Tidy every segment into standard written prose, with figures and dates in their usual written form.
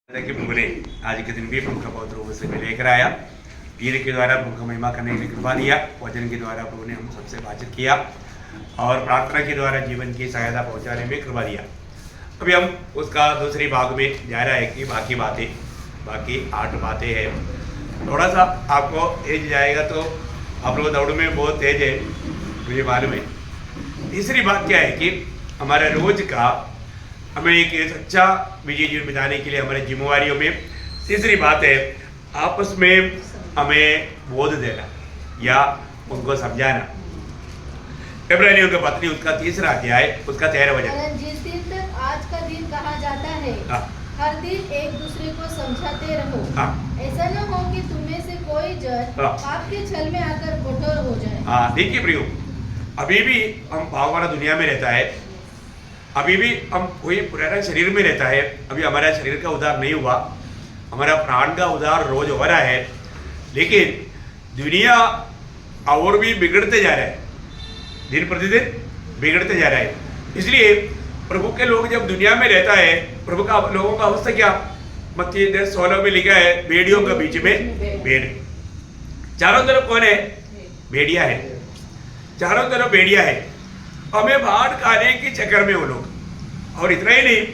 कि प्रभु ने आज के दिन भी प्रभु का पवित्र रूप से लेकर आया। गीत के द्वारा प्रभु का महिमा करने की कृपा दिया। वचन के द्वारा प्रभु ने हम सबसे बातचीत किया और प्रार्थना के द्वारा जीवन की सहायता पहुंचाने में कृपा दिया। अभी हम उसका दूसरी भाग में जा रहा है कि बाकी 8 बातें हैं। थोड़ा सा आपको एज जाएगा तो आप लोग दौड़ में बहुत तेज है, मुझे मालूम है। तीसरी बात क्या है कि हमारे रोज का हमें एक सच्चा विजय जीवन बिताने के लिए हमारे जिम्मेवारियों में तीसरी बात है आपस में हमें बोध देना या उनको समझाना। इब्रानियों की पत्री उसका 3रा अध्याय उसका 13 वचन। जिस दिन तक आज का दिन कहा जाता है हर दिन एक दूसरे को समझाते रहो। ऐसा न हो कि तुम्हें से कोई जन पाप के छल में आकर कठोर हो जाए। देखिए प्रियो, अभी भी हम पाप वाला दुनिया में रहता है, अभी भी हम कोई पुराना शरीर में रहता है। अभी हमारा शरीर का उद्धार नहीं हुआ, हमारा प्राण का उद्धार रोज हो रहा है, लेकिन दुनिया और भी बिगड़ते जा रहा है, दिन प्रतिदिन बिगड़ते जा रहा है। इसलिए प्रभु के लोग जब दुनिया में रहता है, प्रभु का लोगों का अवस्था क्या? मत्ती 10:16 में लिखा है, भेड़ियों के बीच में भेड़। चारों तरफ कौन है? भेड़िया है, चारों तरफ भेड़िया है। हमें बाढ़ खाने के चक्कर में वो लोग। और इतना ही नहीं,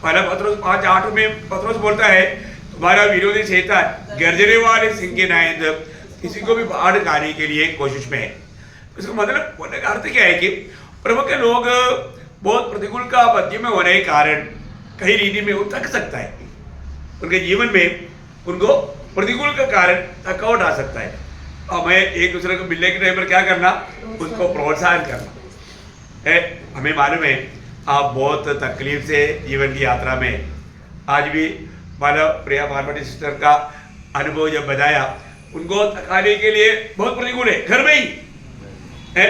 पहला पत्रोस 5:8 में पत्रोस बोलता है, तुम्हारा विरोधी शैतान गर्जने वाले सिंह के नायंद किसी को भी बाढ़ खाने के लिए कोशिश में है। इसका मतलब बोलने का अर्थ क्या है कि प्रभु के लोग बहुत प्रतिकूल का मध्य में होने के कारण कई रीति में वो थक सकता है, उनके जीवन में उनको प्रतिकूल का कारण थकावट आ सकता है। हमें एक दूसरे को मिलने के टाइम पर क्या करना? उसको प्रोत्साहन करना है। हमें मालूम है आप बहुत तकलीफ से जीवन की यात्रा में, आज भी मानव प्रिया पार्वती सिस्टर का अनुभव जब बताया, उनको थकाने के लिए बहुत प्रतिकूल है, घर में ही है,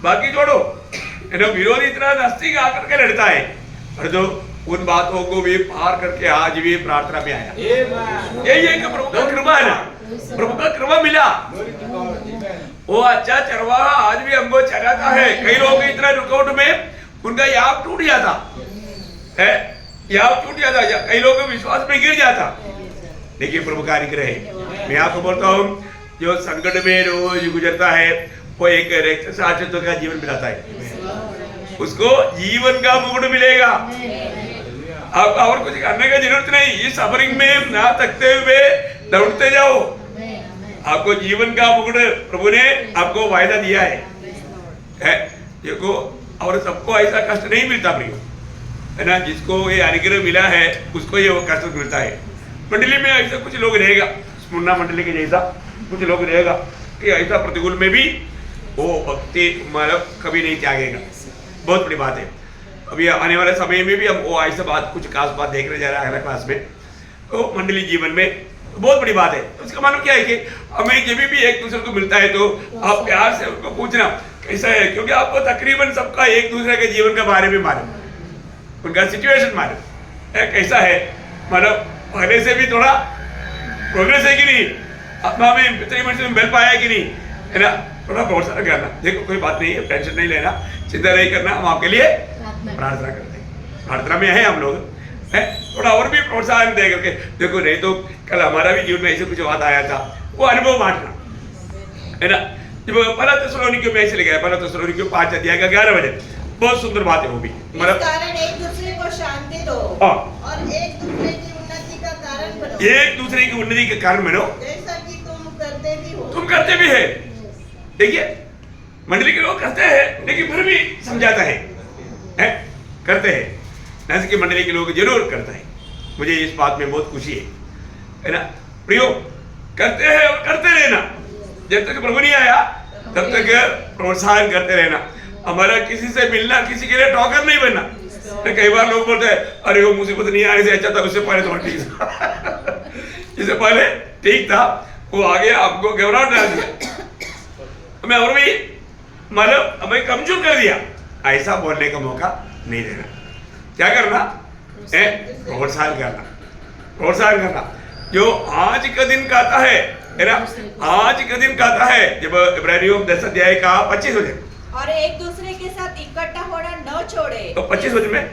बाकी छोड़ो, विरोधी इतना नजदीक आकर के लड़ता है, और जो उन बातों को भी पार करके आज भी प्रार्थना में आया। यही है कि प्रभु का कृपा है ना, प्रभु का कृपा मिला। वो अच्छा चरवाहा आज भी हमको चराता है। कई लोग इतना रुकावट में उनका याप टूट जाता है, याप टूट जाता, कई लोगों के विश्वास में गिर जाता, लेकिन प्रभु का अनुग्रह है। मैं आपको बोलता हूँ, जो संकट में रोज गुजरता है वो एक रक्षाशास्त्र का जीवन बिताता है, उसको जीवन का मुकुट मिलेगा। आप और कुछ करने की जरूरत नहीं, इस सफरिंग में ना थकते हुए दौड़ते जाओ, आपको जीवन का मुकुट प्रभु ने आपको वायदा दिया है। देखो, और सबको ऐसा कष्ट नहीं मिलता प्रियो, है ना। जिसको ये अनुग्रह मिला है उसको ये कष्ट मिलता है। मंडली में ऐसा कुछ लोग रहेगा, मुन्ना मंडली के जैसा कुछ लोग रहेगा कि ऐसा प्रतिकूल में भी वो भक्ति मतलब कभी नहीं त्यागेगा। बहुत बड़ी बात है। अभी आने वाले समय में भी हम वो ऐसा बात, कुछ खास बात देखने जा रहा है अगला क्लास में, तो मंडली जीवन में बहुत बड़ी बात है। उसका मतलब क्या है कि हमें जब भी एक दूसरे को मिलता है तो आप प्यार से उनको पूछना कैसा है, क्योंकि आपको तकरीबन सबका एक दूसरे के जीवन के बारे में मालूम, उनका सिचुएशन मालूम है कैसा है, मतलब पहले से भी थोड़ा प्रोग्रेस है कि नहीं, आत्मा में पितृ में मिल पाया कि नहीं, है ना। थोड़ा प्रोत्साहन करना, देखो कोई बात नहीं है, टेंशन नहीं लेना, चिंता नहीं करना, हम आपके लिए प्रार्थना करते हैं, प्रार्थना में है हम लोग, है। थोड़ा और भी प्रोत्साहन दे करके देखो, नहीं तो कल हमारा भी जीवन में ऐसे कुछ बात आया था, वो अनुभव बांटना, है ना। जब पहला थिस्सलुनीकियों में ऐसे लिखा है, पहला थिस्सलुनीकियों 5:11 वचन, बहुत सुंदर बात है वो भी। मतलब कारण एक दूसरे को शांति दो और एक दूसरे की उन्नति का कारण बनो, एक दूसरे की उन्नति के कारण बनो, जैसा कि तुम करते भी हो। तुम करते भी है। देखिए, मंडली के लोग करते हैं लेकिन फिर भी समझाता है, करते हैं, ऐसे कि मंडली के लोग जरूर करता है। मुझे इस बात में बहुत खुशी है ना प्रियो, करते हैं और करते रहना, जब तक प्रभु नहीं आया तब तक प्रोत्साहन करते रहना। हमारा किसी से मिलना, किसी के लिए टॉकर नहीं बनना। तो कई बार लोग बोलते हैं, अरे वो मुसीबत नहीं आने से अच्छा था, उससे पहले तो ठीक था इससे पहले ठीक था, वो आगे आपको घबराहट डाल दिया, हमें और भी मतलब हमें कमजोर कर दिया। ऐसा बोलने का मौका नहीं देना। क्या करना है? प्रोत्साहन करना, प्रोत्साहन करना। जो आज का दिन कहता है ना, आज का दिन कहता है, जब इब्रानियों 10 का 25 वचन, और एक दूसरे के साथ इकट्ठा होना न छोड़े, तो 25 वचन में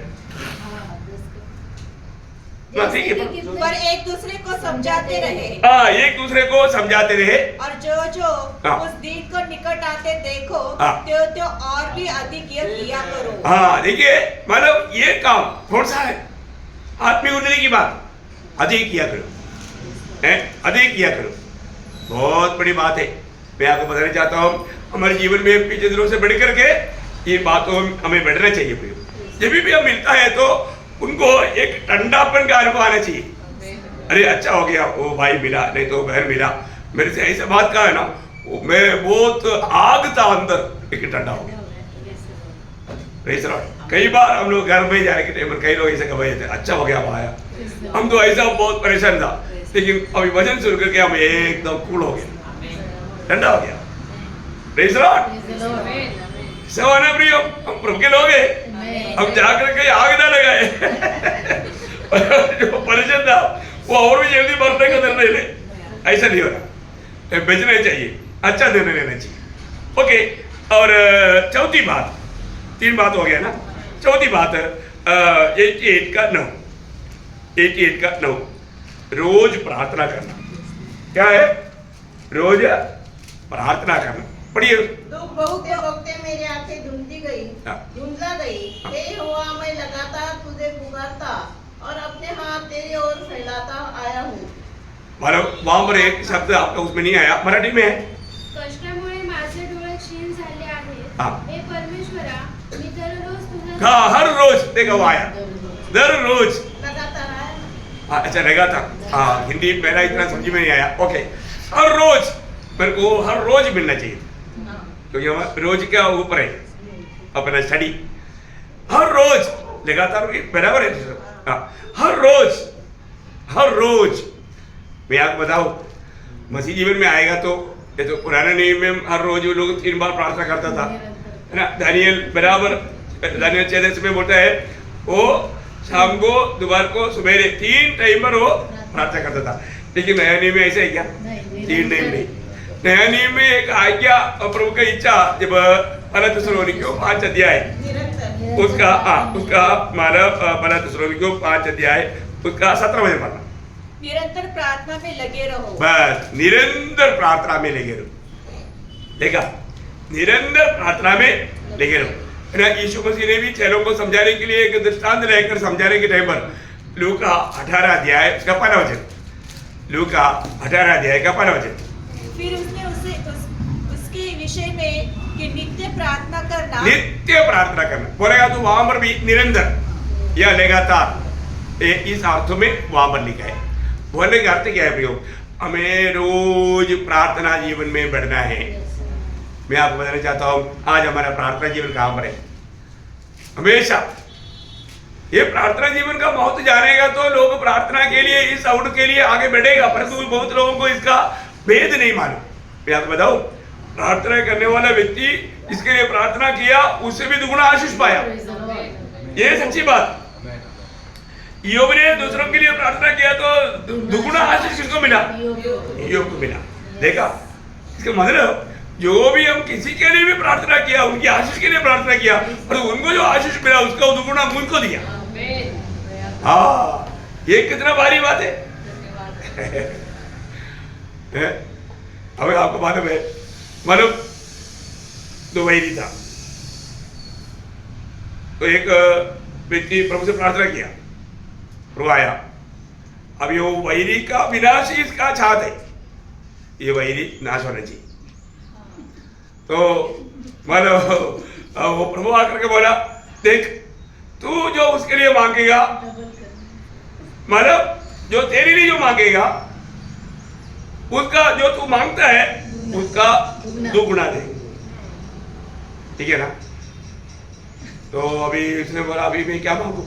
ठीक है, पर एक दूसरे को समझाते रहे हाँ, एक दूसरे को समझाते रहे और जो हाँ। उस दिन को निकट आते देखो हाँ। त्यो और भी अधिक ये किया करो। हाँ, देखिए मतलब ये काम कौन सा है? आत्मिक उन्नति की बात, अधिक किया करो, है अधिक किया करो, बहुत बड़ी बात है। मैं आपको बताना चाहता हूँ हमारे जीवन में पिछले दिनों से बढ़ करके ये बातों हमें बढ़ना चाहिए। जब भी हम मिलता है तो उनको एक ठंडापन का अनुभव आना चाहिए। अरे अच्छा हो गया वो भाई मिला, नहीं तो बहन मिला, मेरे से ऐसा बात कहा है ना, मैं बहुत आग था अंदर, एक ठंडा हो गया। कई बार हम लोग घर में जाने के टाइम पर कई लोग ऐसे कहे थे अच्छा हो गया वो आया, हम तो ऐसा बहुत परेशान था, लेकिन अभी वजन सुन करके हम एकदम कूल हो गए, ठंडा हो गया। Praise Lord. सवाना प्रिय, हम प्रभु के लोग हैं, हम जाकर के आग ना लगाए। जो परेशान था वो और भी जल्दी मरने का निर्णय ले, ऐसा नहीं हो रहा, बचना चाहिए, अच्छा निर्णय लेना चाहिए। ओके, और चौथी बात, 3 बात हो गया ना, चौथी बात 88 का 9 रोज प्रार्थना करना। क्या है? रोज प्रार्थना करना। पढ़िए। दुख भोगते भोगते मेरी आंखें हाँ। धुंधला गई। हे यहोवा, मैं लगातार तुझे पुकारता और अपने हाथ तेरी ओर फैलाता आया हूँ। मतलब वहां पर एक शब्द आपका उसमें नहीं आया, मराठी में है। कष्टामुळे माझे डोळे क्षीण झाले आहेत। हाँ। हे परमेश्वरा, मी दररोज तुझ्या हाँ, हर रोज देखा वो आया, दररोज। लगातार आया। हाँ, अच्छा लगा था। हाँ, हिंदी मेरा इतना समझ में नहीं आया। ओके, हर रोज मेरे को हर रोज मिलना चाहिए, क्योंकि हम रोज क्या ऊपर है अपना स्टडी, हर रोज लगातार बराबर है। हाँ, हर रोज मैं आपको बताऊं, मसीह जीवन में आएगा तो ये तो पुराने नियम में हर रोज वो लोग 3 बार प्रार्थना करता था, है ना। दानियल बराबर, दानियल 14 में बोलता है वो शाम को, दोपहर को, सवेरे 3 टाइम पर वो प्रार्थना करता था। लेकिन नया नियम में ऐसा है क्या? 3 टाइम नहीं। नया नियम में एक आज्ञा और प्रभु का इच्छा, जब पहला थिस्सलुनीकियों 5 अध्याय उसका मानव पहला थिस्सलुनीकियों 5 अध्याय उसका 17 में पढ़ना। निरंतर प्रार्थना में लगे रहो। बस निरंतर प्रार्थना में लगे रहो, देखा, निरंतर प्रार्थना में लगे रहो। ना यीशु मसीह ने भी चेलों को समझाने के लिए एक दृष्टांत लेकर समझाने के टाइम पर लूका 18 अध्याय उसका 1 वचन, लूका 18 अध्याय का 1 वचन। फिर उसने उसके विषय में कि नित्य प्रार्थना करना बोलेगा तो वहां पर भी निरंतर या लगातार, इस अर्थ में वहां पर लिखा है। बोलने का अर्थ क्या है प्रियो? हमें रोज प्रार्थना जीवन में बढ़ना है। मैं आपको बताना चाहता हूँ आज हमारा प्रार्थना जीवन कहाँ पर है। हमेशा ये प्रार्थना जीवन का महत्व जानेगा तो लोग प्रार्थना के लिए, इस आउट के लिए आगे बढ़ेगा, परंतु बहुत लोगों को इसका भेद नहीं मालूम। मैं आपको बताऊं, प्रार्थना करने वाला व्यक्ति जिसके लिए प्रार्थना किया उससे भी दुगुना आशीष पाया, ये सच्ची बात। ईयोब ने दूसरों के लिए प्रार्थना किया तो दुगुना आशीष किसको मिला? ईयोब को मिला। देखा, इसका मतलब जो भी हम किसी के लिए भी प्रार्थना किया, उनकी आशीष के लिए प्रार्थना किया, और उनको जो आशीष मिला उसका दुगुना मुझको दिया। हाँ, ये कितना भारी बात है। अब आपको मालूम है, मालूम दो वैरी था, तो एक व्यक्ति प्रभु से प्रार्थना किया, प्रभु आया। अब ये वैरी का विनाश इसका चाहत है, ये वैरी नाश होना चाहिए। तो मानो वो प्रभु आकर के बोला, देख तू जो उसके लिए मांगेगा, मतलब जो तेरे लिए जो मांगेगा, उसका जो तू मांगता है उसका 2 गुना दे, ठीक है ना। तो अभी उसने बोला अभी मैं क्या मांगू?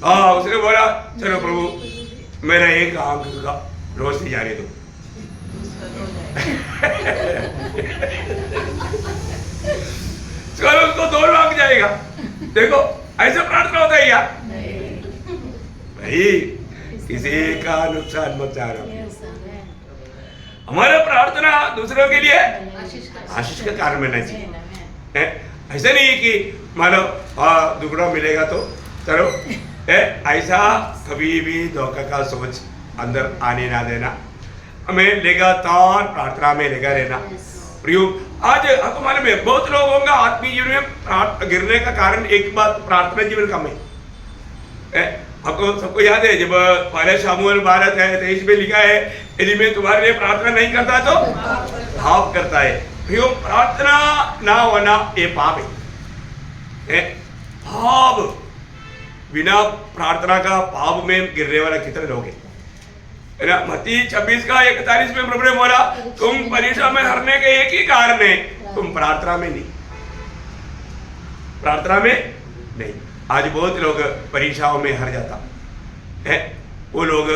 हाँ, उसने बोला चलो प्रभु मेरा एक आंख का रोशनी जाने दो। चलो उसको 2 लाख जाएगा। देखो ऐसा प्रार्थना होता है क्या भाई? किसी का नुकसान मत चाह रहा। हमारा प्रार्थना दूसरों के लिए आशीष का कारण बनना चाहिए। ऐसा नहीं है कि मानो दुगुना मिलेगा तो चलो ऐसा कभी भी धोखा का सोच अंदर आने ना देना, हमें लगातार प्रार्थना में लगा रहना। प्रियो, आज आपको मालूम है बहुत लोग होंगे आत्मीय जीवन में गिरने का कारण एक बात, प्रार्थना जीवन कम है। आपको सबको याद है जब पहले शमूएल 12:23 में लिखा है, यदि मैं तुम्हारे लिए प्रार्थना नहीं करता तो पाप करता है। प्रियो, प्रार्थना ना होना ये पाप है। पाप, बिना प्रार्थना का पाप में गिरने वाला कितने लोग हैं, है ना। मत्ती 26:41 में प्रभु ने बोला, तुम परीक्षा में हारने के एक ही कारण है, तुम प्रार्थना में नहीं, प्रार्थना में नहीं। आज बहुत लोग परीक्षाओं में हार जाता है, वो लोग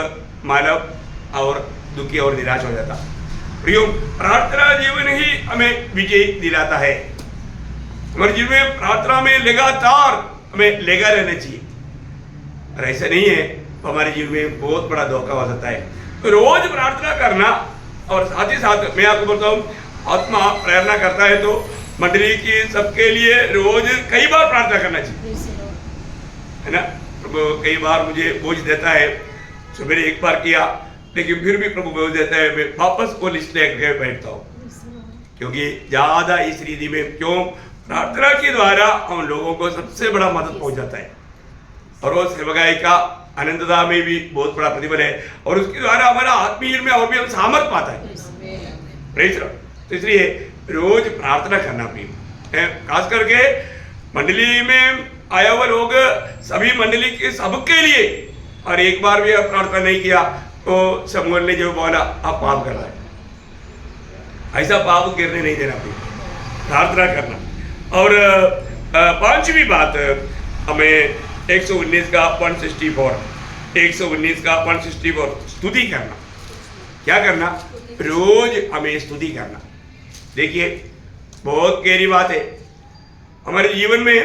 मानव और दुखी और निराश हो जाता। प्रियो, प्रार्थना जीवन ही हमें विजय दिलाता है। हमारे जीवन में प्रार्थना में लगातार हमें लगा रहना चाहिए, और ऐसा नहीं है तो हमारे जीवन में बहुत बड़ा धोखा हो सकता है। तो रोज प्रार्थना करना, और साथ ही साथ मैं आपको बोलता हूँ, आत्मा प्रेरणा करता है तो मंडली की सबके लिए रोज कई बार प्रार्थना करना चाहिए, है ना। प्रभु कई बार मुझे बोझ देता है, सुबह एक बार किया लेकिन फिर भी प्रभु बोझ देता है, मैं वापस वो लिस्ट लेकर बैठता हूँ, क्योंकि ज्यादा इस रीति में क्यों, प्रार्थना के द्वारा हम लोगों को सबसे बड़ा मदद पहुंच जाता है, और वो सेवकाई का आनंदता में भी बहुत बड़ा प्रतिफल है, और उसके द्वारा हमारा आत्मीय में और भी हम सामर्थ पाता है। प्रेज लो। तो इसलिए रोज प्रार्थना करना भी है, खास करके मंडली में आया हुआ लोग, सभी मंडली के सबके लिए। और एक बार भी आप प्रार्थना नहीं किया तो शमूएल ने जो बोला, आप पाप कर रहे हैं, ऐसा पाप गिरने नहीं देना, प्रार्थना करना। और पांचवी बात, हमें 119 का 164, 119 का 164 स्तुति करना। क्या करना? रोज हमें स्तुति करना। देखिए बहुत गहरी बात है, हमारे जीवन में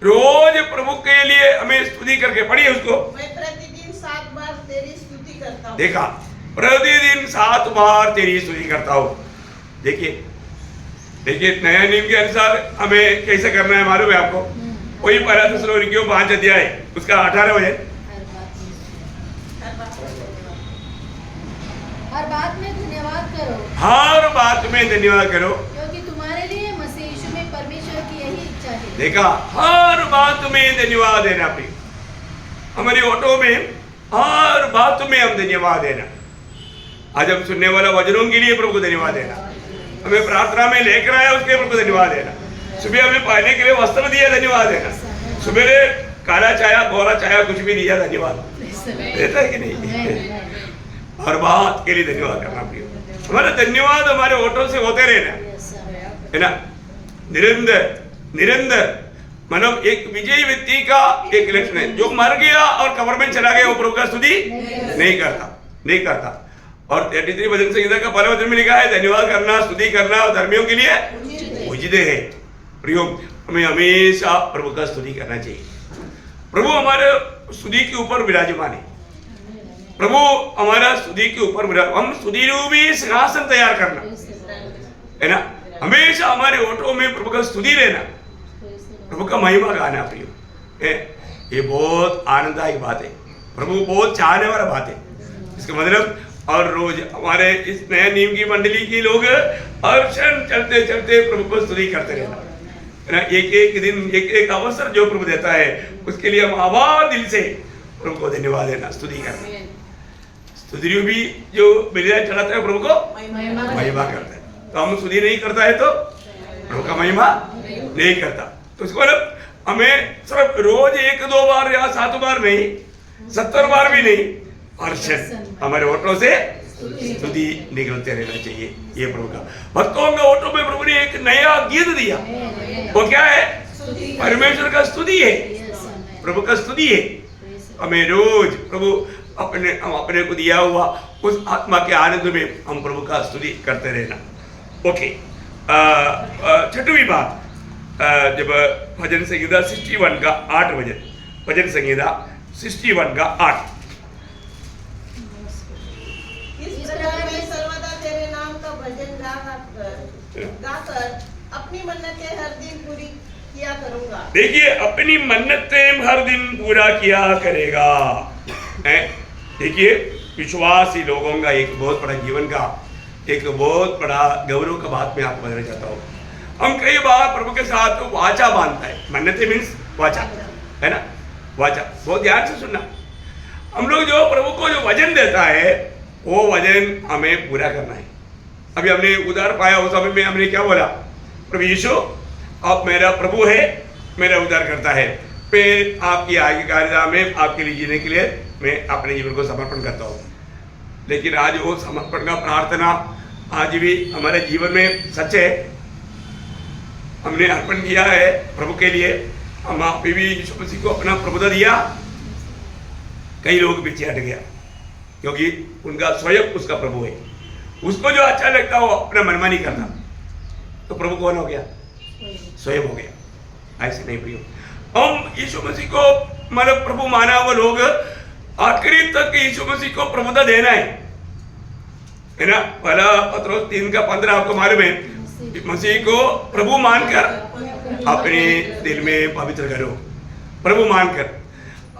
रोज प्रभु के लिए हमें स्तुति करके, पढ़िए उसको। मैं प्रतिदिन 7 बार तेरी स्तुति करता हूँ। देखा, प्रतिदिन 7 बार तेरी स्तुति करता हूँ। देखिए नया नियम के अनुसार हमें कैसे करना है मालूम है आपको? वही पहला थिस्सलुनीकियों 5 अध्याय उसका 18 वचन। हर बात में धन्यवाद करो, हर बात में धन्यवाद करो, क्योंकि तुम्हारे लिए मसीह यीशु में परमेश्वर की यही इच्छा है। देखा, हर बात में धन्यवाद देना। प्रिय, हमारी ऑटो में हर बात में हम धन्यवाद देना। आज हम सुनने वाला वचनों के लिए प्रभु को धन्यवाद देना, हमें प्रार्थना में लेकर आया उसके प्रभु को धन्यवाद देना, सुबह हमें पहनने के लिए वस्त्र दिया धन्यवाद देना, सुबह काला चाया गोरा चाया कुछ भी दिया धन्यवाद देता है कि नहीं? हर बात के लिए धन्यवाद करना। प्रिय, हमारा धन्यवाद हमारे ऑटो से होते रहना, है ना, निरंतर। मतलब एक विजयी व्यक्ति का एक लक्षण है, जो मर गया और कब्र में चला गया वो प्रभु का स्तुति नहीं करता। और 33 वचन संहिता का 12 वचन में लिखा है, धन्यवाद करना, स्तुति करना और धर्मियों के लिए उचित है। प्रियो, हमें हमेशा प्रभु का स्तुति करना चाहिए। प्रभु हमारे स्तुति के ऊपर विराजमान है, प्रभु हमारा स्तुति के ऊपर हम स्तुति रूपी सिंहासन तैयार करना, है ना। हमेशा हमारे ओठों में प्रभु का स्तुति रहना, प्रभु का महिमा गाना। प्रियो, ये बहुत आनंददायक बात है, प्रभु बहुत चाहने वाला बात है। इसका मतलब और रोज हमारे इस नया नियम की मंडली के लोग हर क्षण चलते चलते प्रभु को स्तुति करते रहना, है ना। एक दिन एक अवसर जो प्रभु देता है उसके लिए हम आभार दिल से प्रभु को धन्यवाद देना, स्तुति करना। स्तुति भी जो बलिदान चढ़ाता है प्रभु को महिमा करता है, तो हम स्तुति नहीं करता है तो प्रभु का महिमा नहीं करता। तो उसको मतलब हमें सिर्फ रोज 1-2 बार या 7 बार नहीं, 70 बार भी नहीं, हर क्षण हमारे ओठों से स्तुति निकलते रहना चाहिए। ये प्रभु का भक्तों के ओठों में प्रभु ने एक नया गीत दिया, वो क्या है? परमेश्वर का स्तुति है, प्रभु का स्तुति है। हमें रोज प्रभु हम अपने को दिया हुआ उस आत्मा के आनंद में हम प्रभु का स्तुति करते रहना। ओके, 6वीं बात, जब भजन संहिता 61 का 8 वचन, भजन संहिता 61 का 8। इस प्रकार मैं सर्वदा तेरे नाम का भजन गाकर अपनी मन्नतें हर दिन पूरी किया करूंगा। देखिए, अपनी मन्नतें हर दिन पूरा किया करेगा। देखिए, विश्वासी लोगों का एक बहुत बड़ा जीवन का एक बहुत बड़ा गौरव का बात मैं आपको बताना चाहता हूँ। हम कई बार प्रभु के साथ वाचा बांधता है। मन्नतें मीन्स वाचा, है ना, वाचा। बहुत ध्यान से सुनना। हम लोग जो प्रभु को जो वचन देता है वो वचन हमें पूरा करना है। अभी हमने उद्धार पाया, उस समय में हमने क्या बोला? प्रभु यीशु आप मेरा प्रभु है, मेरा उद्धार करता है, फिर आपकी आज्ञाकारिता में आपके लिए जीने के लिए मैं अपने जीवन को समर्पण करता हूँ। लेकिन आज वो समर्पण का प्रार्थना आज भी हमारे जीवन में सच है। हमने अर्पण किया है प्रभु के लिए, हम अभी भी यीशु मसीह को अपना प्रभुता दिया। कई लोग पीछे हट गया क्योंकि उनका स्वयं उसका प्रभु है। उसको जो अच्छा लगता है वो अपना मनमानी करता, तो प्रभु कौन हो गया? स्वयं हो गया। ऐसे नहीं प्रियो, हम यीशु मसीह को मतलब प्रभु माना हुआ लोग आखिरी तक यीशु मसीह को प्रभुता देना है ना। पहला पत्रोस 3:15 आपको मालूम है, मसीह को प्रभु मानकर अपने दिल में पवित्र करो। प्रभु मानकर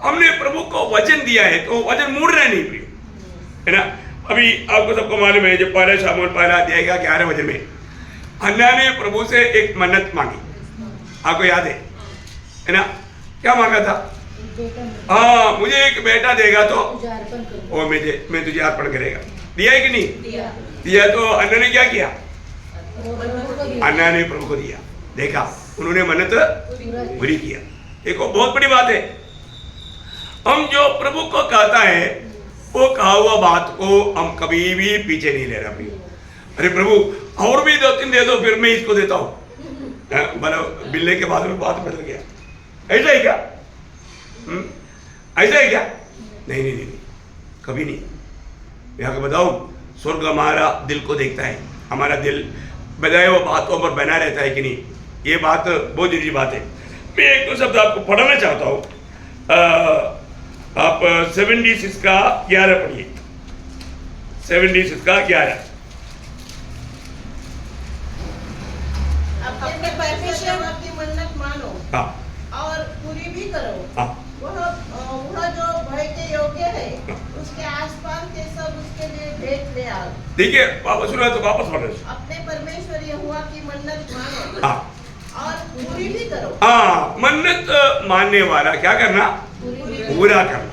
हमने प्रभु को वचन दिया है तो वचन मुड़ना नहीं प्रियो, है ना। अभी आपको सबको मालूम है, जब पहला शामूएल पहला अध्याय का 11 वचन में हन्ना ने प्रभु से एक मन्नत मांगी, आपको याद है ना? क्या मांगा था? हाँ, मुझे एक बेटा देगा तो वो मैं तुझे अर्पण करेगा। दिया है कि नहीं? दिया। तो अन्ना ने क्या किया? अन्ना ने प्रभु को दिया। देखा, उन्होंने मन्नत पूरी किया। देखो, बहुत बड़ी बात है। हम जो प्रभु को कहता है वो कहा हुआ बात को हम कभी भी पीछे नहीं ले रहा प्रियो। अरे प्रभु और भी 2-3 दे दो, फिर मैं इसको देता हूँ। बिल्ले के बाद में बात बदल गया। ऐसा है क्या? ऐसा है क्या? नहीं नहीं नहीं, कभी नहीं। मैं आपको बताऊं, स्वर्ग हमारा दिल को देखता है। हमारा दिल बजाय वो बातों पर बना रहता है कि नहीं, ये बात बहुत जरूरी बात है। मैं एक दो शब्द आपको पढ़ाना चाहता हूँ। आप 76 का 11 पढ़िए। 76 का 11। अपने परमेश्वर की मन्नत मानो हाँ और पूरी भी करो। हाँ वह जो भय के योग्य है, उसके आसपास के सब उसके लिए भेंट ले आओ। देखिए, वापस सुना तो वापस पढ़ रहे। अपने परमेश्वर यहोवा की मन्नत मानो हाँ और पूरी भी करो। हाँ, मन्नत मानने वाला क्या करना? पूरा करना।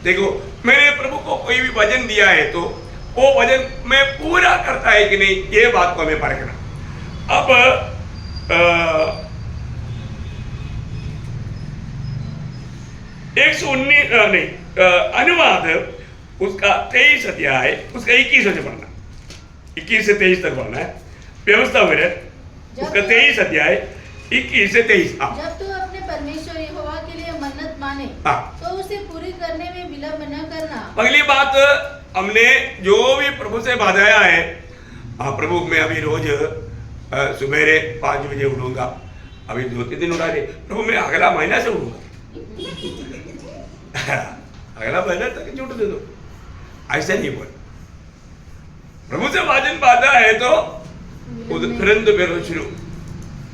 देखो, मैंने प्रभु को कोई भी वचन दिया है तो वो वचन मैं पूरा करता है कि नहीं, ये बात को हमें परखना। अब 119 नहीं, अनुवाद उसका 23 अध्याय उसका 21 से पढ़ना, 21 से 23 तक पढ़ना है। व्यवस्था उसका 23 अध्याय 21 से 23। जब तू अपने परमेश्वर यहोवा के लिए मन्नत माने तो उसे पूरी करने में विलंब न करना। अगली बात, हमने जो भी प्रभु से बांधाया है, प्रभु मैं अभी रोज सुबेरे 5 बजे उठूंगा, अभी 2-3 दिन उठा दे प्रभु, मैं अगला महीना से उठूंगा। अगला महीना तक छूट दे दो, ऐसा नहीं बोल। प्रभु से वचन बांधा है तो तुरंत शुरू,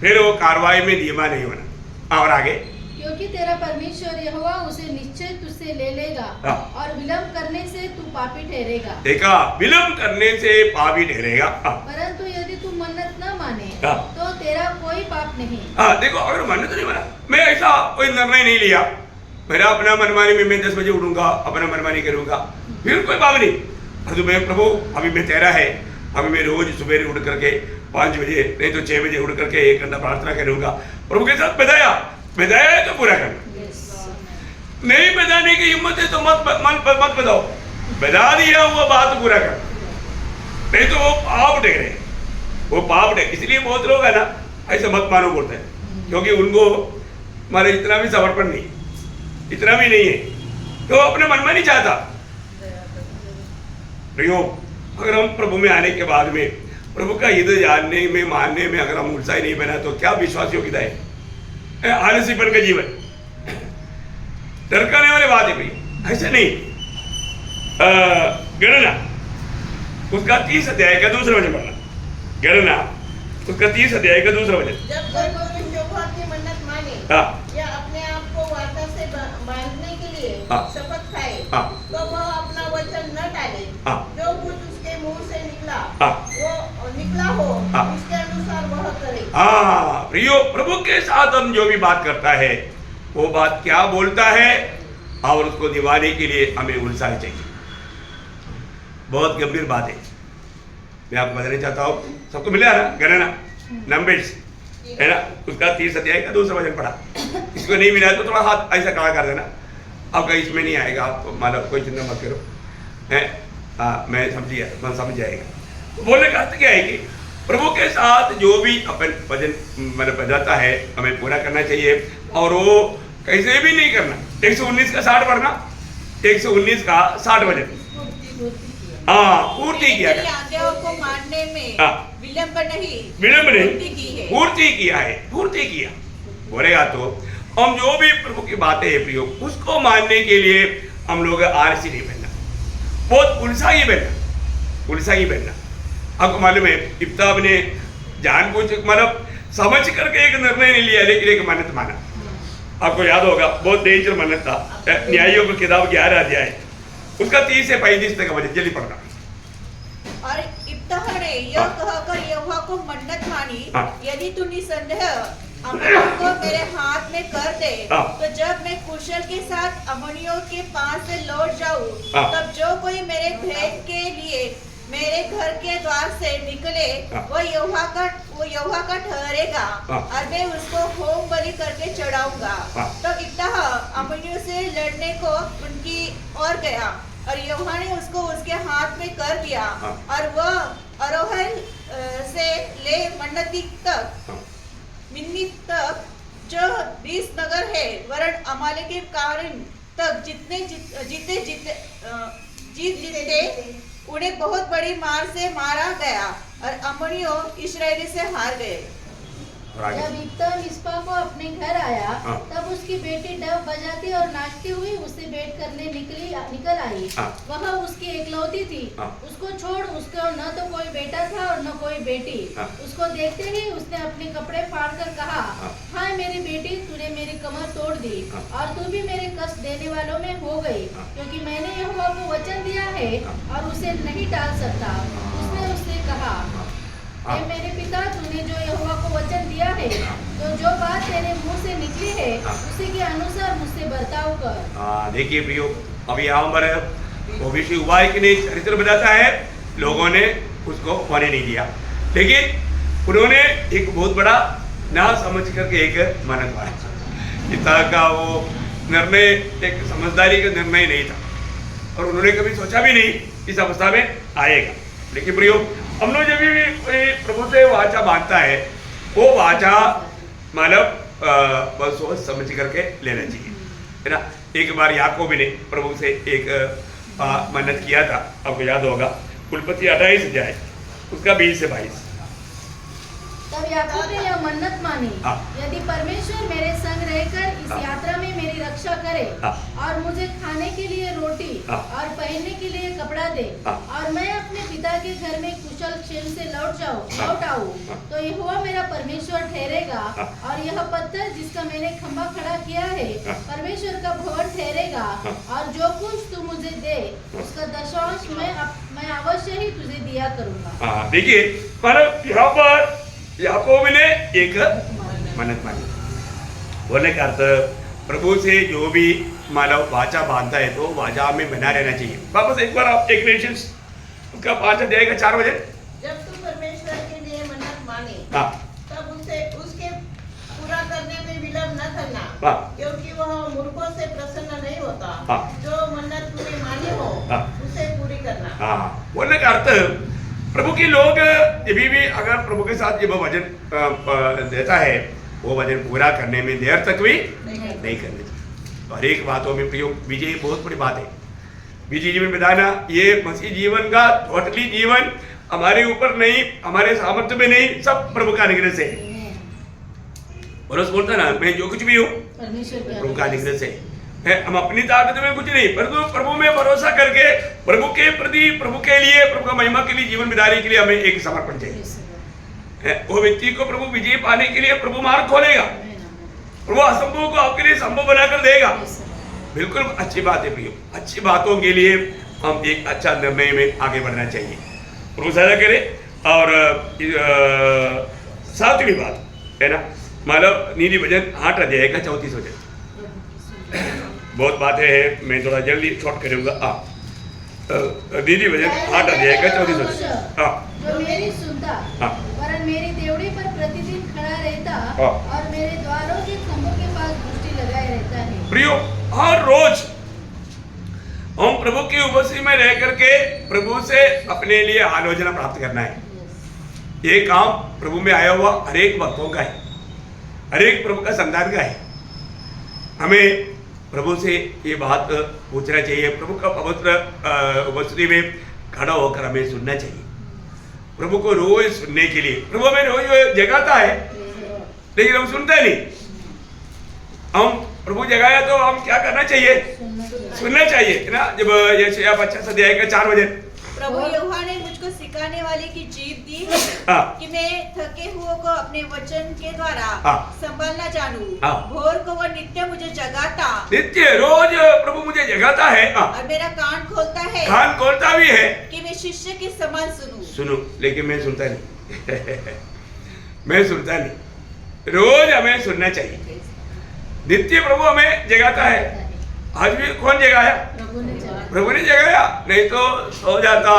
फिर वो कार्रवाई में धीमा नहीं होना। और आगे, क्योंकि तेरा परमेश्वर यहोवा उसे निश्चय तुझसे ले लेगा और विलंब करने से तू पापी ठहरेगा। देखा, विलंब करने से पापी ठहरेगा। परंतु यदि तू मन्नत न माने तो तेरा कोई पाप नहीं। देखो, अगर मन्नत नहीं माना, मैं ऐसा कोई निर्णय नहीं लिया, मेरा अपना मनमानी में मैं 10 बजे उठूंगा, अपना मनमानी करूंगा, फिर कोई पाप नहीं। तो मैं प्रभु अभी मैं तेरा है, अभी मैं रोज सुबह उठ करके 5 बजे नहीं तो 6 बजे उठ करके 1 घंटा प्रार्थना करूंगा। प्रभु के साथ बताया है तो पूरा करना। नहीं बताने की हिम्मत है तो मत बताओ, बता दिया वो बात पूरा कर, नहीं तो वो पाप ठहरे, वो पाप ठहरे। इसलिए बहुत लोग है ना ऐसे मत मानो बोलते हैं, क्योंकि उनको हमारे इतना भी समर्पण नहीं, इतना भी नहीं है, तो अपने मन में नहीं चाहता। अगर हम प्रभु में आने के बाद में प्रभु का हित जानने में मानने में अगर हम उत्साही नहीं बना तो क्या विश्वास योग्यता है? आलसीपन का जीवन, डरकाने वाली बात है भाई, ऐसे नहीं। गणना उसका 30 अध्याय का 2 वचन पढ़ना। गणना उसका 30 अध्याय का 2 वचन। जब कोई यहोवा की मन्नत हाँ। या अपने आप को वार्ता से बांधने के लिए हाँ। शपथ खाए हाँ। तो वह अपना वचन न टाले। हाँ। जो कुछ उसके मुंह से निकला हाँ। वो निकला हो हाँ। उसके अनुसार वह करे। हाँ प्रियो, प्रभु के साथ हम जो भी बात करता है वो बात क्या बोलता है और उसको निभाने के लिए हमें उत्साह चाहिए। बहुत गंभीर बात है, मैं आपको बताना चाहता हूँ। सबको मिला ना गणना नंबर्स है ना, उसका 30 अध्याय का 200 वचन पढ़ा। इसको नहीं मिला तो थोड़ा हाथ ऐसा खड़ा कर देना, आपका इसमें नहीं आएगा, आप मतलब कोई चिंता मत करो है। मैं समझ गया, मैं समझ जाएगा। तो बोलने का अर्थ क्या है कि प्रभु के साथ जो भी अपन वचन मतलब बजाता है हमें पूरा करना चाहिए, और वो कैसे भी नहीं करना। 119 का 60 पढ़ना, 119 का 60 वचन पूर्ति किया, आज्ञाओं को मानने में विलंब नहीं, पूर्ति किया है, पूर्ति किया बोलेगा। तो हम जो भी प्रभु की बातें है प्रियो, उसको मानने के लिए हम लोग आलसी नहीं बनना, बहुत उत्साही बनना, उत्साही बनना। आपको मालूम है इब्ताब ने जानबूझ मतलब समझ करके एक निर्णय नहीं लिया, लेकिन एक मन्नत माना। आपको याद होगा बहुत डेंजर मन्नत था, न्यायियों की किताब 11 अध्याय उसका 30 से 35 तक वचन जल्दी पढ़ना। और इब्ताह ने यह कहकर यहोवा को मन्नत मानी, यदि तू निसंदेह अम्मोनियों को मेरे हाथ में कर दे तो जब मैं कुशल के साथ अम्मोनियों के पास से लौट जाऊं, तब जो कोई मेरे भेंट के लिए मेरे घर के द्वार से निकले वो यहोवा का ठहरेगा और मैं उसको होम बलि करके चढ़ाऊंगा। तो इब्ताह अम्मोनियों से लड़ने को उनकी ओर गया और यहोवा ने उसको उसके हाथ में कर दिया, और वह अरोहल से ले मिन्नी तक जो 20 नगर है, वरन अमाले के कारण तक जितने जीते उन्हें बहुत बड़ी मार से मारा गया और अम्मोनियों इस्राएली से हार गए। जब इब्ताह मिस्पा को अपने घर आया तब उसकी बेटी डब बजाती और नाचती हुई उसे भेंट करने निकल आई। वह उसकी एकलौती थी, उसको छोड़ उसको न तो कोई बेटा था और न कोई बेटी। उसको देखते ही उसने अपने कपड़े फाड़कर कहा, हाय मेरी बेटी, तूने मेरी कमर तोड़ दी और तू भी मेरे कष्ट देने वालों में हो गई, क्योंकि मैंने यहोवा को वचन दिया है और उसे नहीं टाल सकता। उसने उससे कहा, मेरे पिता, तूने जो यहोवा को वचन दिया है तो जो बात तेरे मुंह से निकली है उसी के अनुसार मुझसे बर्ताव कर। देखिए प्रियो, अभी यहाँ पर भविष्य हुआ है कि नहीं चरित्र बताता है, लोगों ने उसको होने नहीं दिया, लेकिन उन्होंने एक बहुत बड़ा ना समझ करके एक मन्नत माना। पिता का वो निर्णय एक समझदारी का निर्णय नहीं था और उन्होंने कभी सोचा भी नहीं इस अवस्था में आएगा। लेकिन प्रियो, हम लोग जब भी कोई प्रभु से वाचा बांधता है वो वाचा मतलब बस सोच समझ करके लेना चाहिए, है ना। एक बार याकूब ने प्रभु से एक मन्नत किया था, आपको याद होगा, कुलपति 28 अध्याय उसका 20 से 22। तब याकूब ने यह मन्नत मानी, यदि परमेश्वर मेरे संग रहकर इस यात्रा में मेरी रक्षा करे और मुझे खाने के लिए रोटी और पहनने के लिए कपड़ा दे और मैं अपने पिता के घर में कुशल क्षेम से लौट आऊं, तो यहोवा मेरा परमेश्वर ठहरेगा और यह पत्थर जिसका मैंने खंभा खड़ा किया है परमेश्वर का भवन ठहरेगा, और जो कुछ तू मुझे दे उसका दशमांश मैं अवश्य ही तुझे दिया करूंगा। देखिए यहाँ पर याकूब ने एक मन्नत मानी। बोलने का अर्थ प्रभु से जो भी मानव वाचा बांधता है तो वाचा में बना रहना चाहिए। वापस एक बार आप एक नेशंस उसका 5 अध्याय का 4 बजे, जब तू परमेश्वर के लिए मन्नत माने तब उसके पूरा करने में विलंब न करना, क्योंकि वह मूर्खों से प्रसन्न नहीं होता। जो मन्नत तूने मानी हो उसे पूरी करना। बोलने का अर्थ प्रभु के लोग जब भी अगर प्रभु के साथ जब वचन देता है वो वचन पूरा करने में देर तक भी नहीं करने चाहिए। और एक बातों में प्रियो, विजय बहुत बड़ी बात है। विजय जीवन बिताना ये मसीह जीवन का टोटली जीवन हमारे ऊपर नहीं, हमारे सामर्थ्य में नहीं, सब प्रभु का अनुग्रह से है। पौलुस बोलता ना, मैं जो कुछ भी हूँ प्रभु का अनुग्रह से है। हम अपनी ताकत में कुछ नहीं, परंतु प्रभु में भरोसा करके प्रभु के प्रति, प्रभु के लिए, प्रभु का महिमा के लिए जीवन बिताने के लिए हमें एक समर्पण चाहिए। वो व्यक्ति को प्रभु विजय पाने के लिए प्रभु मार्ग खोलेगा। और वो असंभव को आपके लिए संभव बनाकर देगा। बिल्कुल अच्छी बात है प्रियो, अच्छी बातों के लिए हम एक अच्छा निर्णय में आगे बढ़ना चाहिए। प्रभु सहायता करे। और 7वीं बात है ना, मतलब नीति वचन 8 अध्याय का 34 वचन। बहुत बातें हैं, मैं थोड़ा जल्दी शॉर्ट करूंगा। नीति वचन 8 अध्याय का 34 वचन। जो मेरी सुनता वरन मेरी देवड़ी पर प्रतिदिन खड़ा रहता और मेरे द्वारों के खंभों के पास दृष्टि लगाए रहता है। प्रियो, हर रोज हम प्रभु की उपस्थिति में रह करके प्रभु से अपने लिए आलोचना प्राप्त करना है। ये काम प्रभु में आया हुआ हर एक भक्तों का है, हर एक प्रभु का संतान का है। हमें प्रभु से ये बात पूछना चाहिए, प्रभु का पवित्र उपस्थिति में खड़ा होकर हमें सुनना चाहिए। प्रभु को रोज सुनने के लिए प्रभु हमें रोज जगाता है, लेकिन हम सुनते नहीं। हम प्रभु जगाया तो हम क्या करना चाहिए? सुनना चाहिए ना। जब यशायाह 50 अध्याय का 4 वचन, प्रभु यहोवा ने मुझको सिखाने वाले की जीभ दी कि मैं थके हुए को अपने वचन के द्वारा संभालना जानूं। भोर को वह नित्य मुझे जगाता, नित्य रोज प्रभु मुझे जगाता है और मेरा कान खोलता है, कान खोलता भी है कि मैं शिष्य के समान सुनूं। लेकिन मैं सुनता नहीं मैं सुनता नहीं। रोज हमें सुनना चाहिए। नित्य प्रभु हमें जगाता है। आज भी कौन जगाया? प्रभु ने जगाया, नहीं तो सो जाता।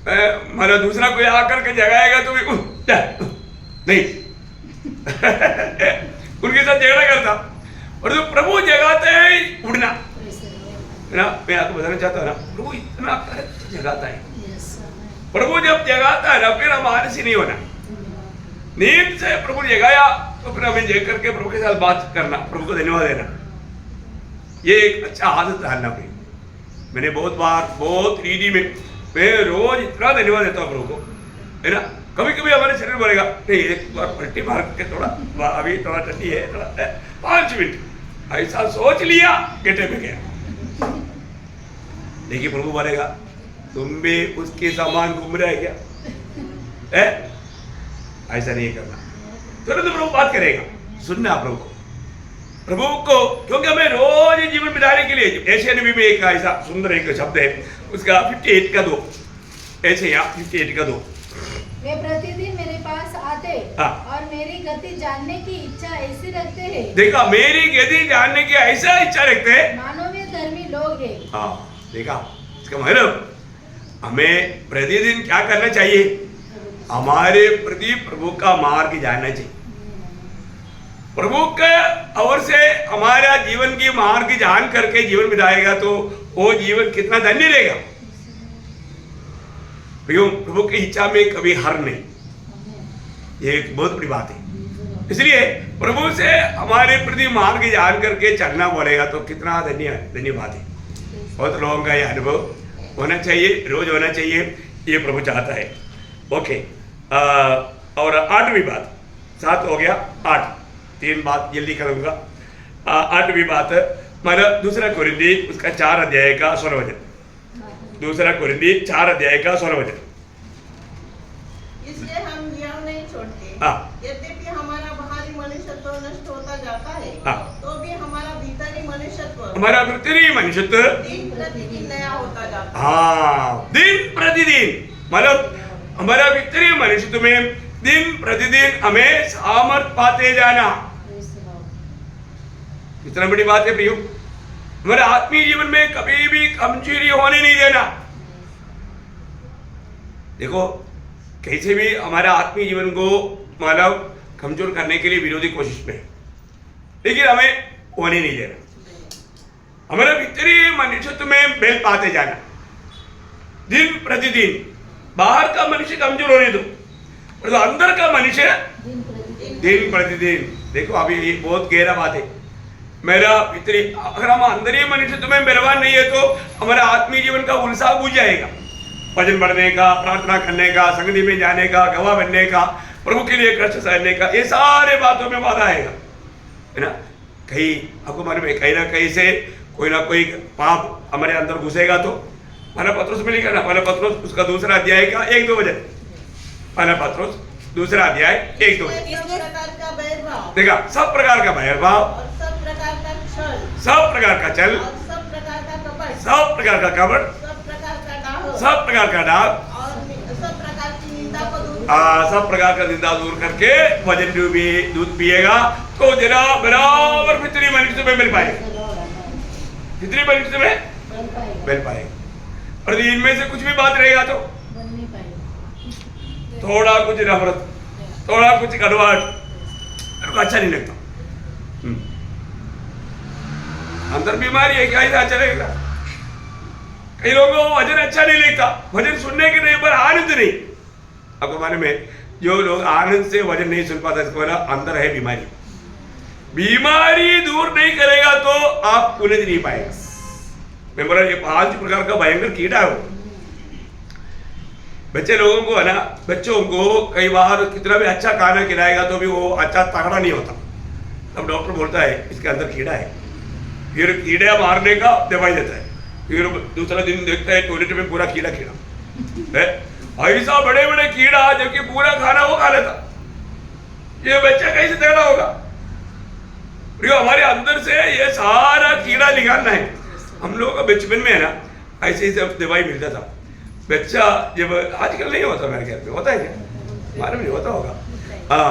मतलब दूसरा कोई आकर के जगाएगा तो भी नहीं उनके साथ झगड़ा करता। और जो प्रभु जगाते हैं उड़ना ना, मैं आपको बताना चाहता हूँ ना, प्रभु इतना जगाता है। प्रभु जब जगाता है ना, फिर हम आलसी नहीं होना। नींद से प्रभु जगाया तो फिर हमें जग करके प्रभु के साथ बात करना, प्रभु को धन्यवाद देना, ये एक अच्छा आदत डालना भाई। मैंने बहुत बार बहुत रीति में मैं रोज इतना धन्यवाद देता हूँ प्रभु को, है ना। कभी कभी हमारे शरीर बोलेगा नहीं, एक बार पलटी मार के थोड़ा अभी थोड़ा ठंडी है, थोड़ा 5 मिनट ऐसा सोच लिया, गेटे में गया। देखिए प्रभु बोलेगा तुम भी उसके समान घूम रहे क्या? है ऐसा नहीं करना। तुरंत प्रभु बात करेगा, सुनना प्रभु को, क्योंकि हमें रोज जीवन बिताने के लिए। एशिया नबी में एक ऐसा सुंदर एक शब्द है, उसका 58 का 2, ऐसे 58 का 2। वे प्रतिदिन मेरे पास आते और मेरी गति जानने की इच्छा ऐसी रखते हैं। देखा, मेरी गति जानने की ऐसा इच्छा रखते हैं मानो वे धर्मी लोग हैं। देखा, इसका मतलब हमें प्रतिदिन क्या करना चाहिए? हमारे प्रति प्रभु का मार्ग जानना चाहिए। प्रभु के ओर से हमारा जीवन की मार्ग जान करके जीवन बिताएगा तो वो जीवन कितना धन्य रहेगा। प्रभु की इच्छा में कभी हार नहीं, ये एक बहुत बड़ी बात है। इसलिए प्रभु से हमारे प्रति मार्ग जान करके चलना बोलेगा तो कितना धन्यवाद है। बहुत लोगों का ये अनुभव होना चाहिए, रोज होना चाहिए, ये प्रभु चाहता है। ओके, और 8वीं बात, 7 हो गया, 8 3 बात जल्दी करूंगा। 8वीं बात मतलब 2 कोरिन्थी उसका 4 अध्याय का 16 वचन। 2 कोरिन्थी 4 अध्याय का 16 वचन। इसलिए हम यह नहीं छोड़ते, यद्यपि हमारा बाहरी मनुष्यत्व नष्ट होता जाता है, तो भी हमारा भीतरी मनुष्यत्व दिन प्रतिदिन नया होता जाता है। दिन प्रतिदिन मतलब हमारा भीतरी मनुष्यत्व में दिन प्रतिदिन हमें सामर्थ पाते जाना। इतना बड़ी बात है प्रियो, हमारे आत्मीय जीवन में कभी भी कमजोरी होने नहीं देना। देखो, कैसे भी हमारा आत्मीय जीवन को मतलब कमजोर करने के लिए विरोधी कोशिश में, लेकिन हमें होने नहीं देना। हमारे भीतरी मनुष्यत्व में बेल पाते जाना दिन प्रतिदिन। बाहर का मनुष्य कमजोर होने दो, और तो अंदर का मनुष्य दिन प्रतिदिन। देखो, अभी ये बहुत गहरा बात है। मेरा भीतरी, अगर हम अंदर मनुष्यत्व में बलवान नहीं है तो हमारा आत्मीय जीवन का उत्साह बुझ जाएगा। भजन पढ़ने का, प्रार्थना करने का, संगति में जाने का, गवाह बनने का, प्रभु के लिए कष्ट सहने का, ये सारे बातों में बाधा आएगा, है ना। कहीं आपको मालूम है, कहीं ना कहीं से कोई ना कोई पाप हमारे अंदर घुसेगा तो पहला पत्रुस में लिखा ना, पहला पत्रुस उसका 2 अध्याय का 1-2 वचन। पहला पत्रुस दूसरा अध्याय 1-2 इसमें सब प्रकार का बैरभाव देखा, सब प्रकार का भयभाव, और सब प्रकार का छल सब प्रकार का चल, और सब प्रकार का कपट, सब प्रकार का कपट, सब प्रकार का डाह सब प्रकार का डाक, और सब प्रकार की निंदा को दूर सब प्रकार का निंदा दूर करके वजन दूध पिएगा तो जरा बराबर फितरी मनुष्य में मिल पाएगा, फितरी मनुष्य में मिल पाएगा। और इनमें से कुछ भी बात रहेगा तो थोड़ा कुछ नफरत, थोड़ा कुछ कड़वाहट, मेरे को अच्छा नहीं लगता। अंदर बीमारी है क्या, ऐसा अच्छा लगेगा? कई लोगों को वजन अच्छा नहीं लगता, वजन सुनने के नहीं पर आनंद नहीं। आपको मालूम है जो लोग आनंद से वजन नहीं सुन पाता इसको ना अंदर है बीमारी। बीमारी दूर नहीं करेगा तो आप उलझ नहीं पाएगा। मैं बोला ये 5 प्रकार का भयंकर कीड़ा है। बच्चे लोगों को है ना, बच्चों को कई बार कितना भी अच्छा खाना खिलाएगा तो भी वो अच्छा तगड़ा नहीं होता। तब डॉक्टर बोलता है इसके अंदर कीड़ा है, फिर कीड़ा मारने का दवाई देता है, फिर दूसरा दिन देखता है टॉयलेट में पूरा कीड़ा है। ऐसा बड़े बड़े कीड़ा जबकि पूरा खाना वो खा लेता, ये बच्चा कैसे तगड़ा होगा? हमारे अंदर से ये सारा कीड़ा निकालना है। हम लोगों का बचपन में है ना ऐसे ही सब दवाई मिलता था। बच्चा जब आजकल नहीं होता, मेरे ख्याल में होता है क्या, मालूम नहीं होता होगा। हाँ,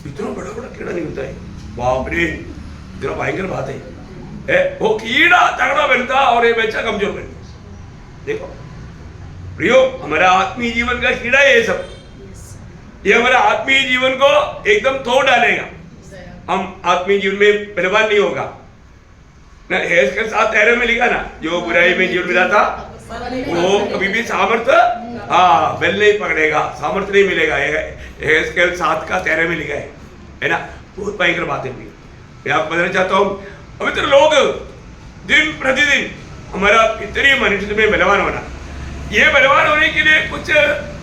इतना बड़ा बड़ा कीड़ा निकलता है, बाप रे, इतना भयंकर बात है। वो कीड़ा तगड़ा बनता और ये बच्चा कमजोर बनता। देखो प्रियो, हमारा आत्मीय जीवन का कीड़ा है ये सब, ये हमारा आत्मीय जीवन को एकदम तोड़ डालेगा। हम आत्मीय जीवन में बलवान नहीं होगा ना। हेज के साथ तैरे में लिखा ना, जो बुराई में जीवन मिलाता वो कभी भी सामर्थ्य बल नहीं पकड़ेगा, सामर्थ्य नहीं मिलेगा। हेज के साथ का तैरे में लिखा है ना। बहुत भयंकर बात है। मैं आपको बताना चाहता हूँ, पवित्र लोग दिन प्रतिदिन हमारा इतनी मनुष्य में बलवान होना, ये बलवान होने के लिए कुछ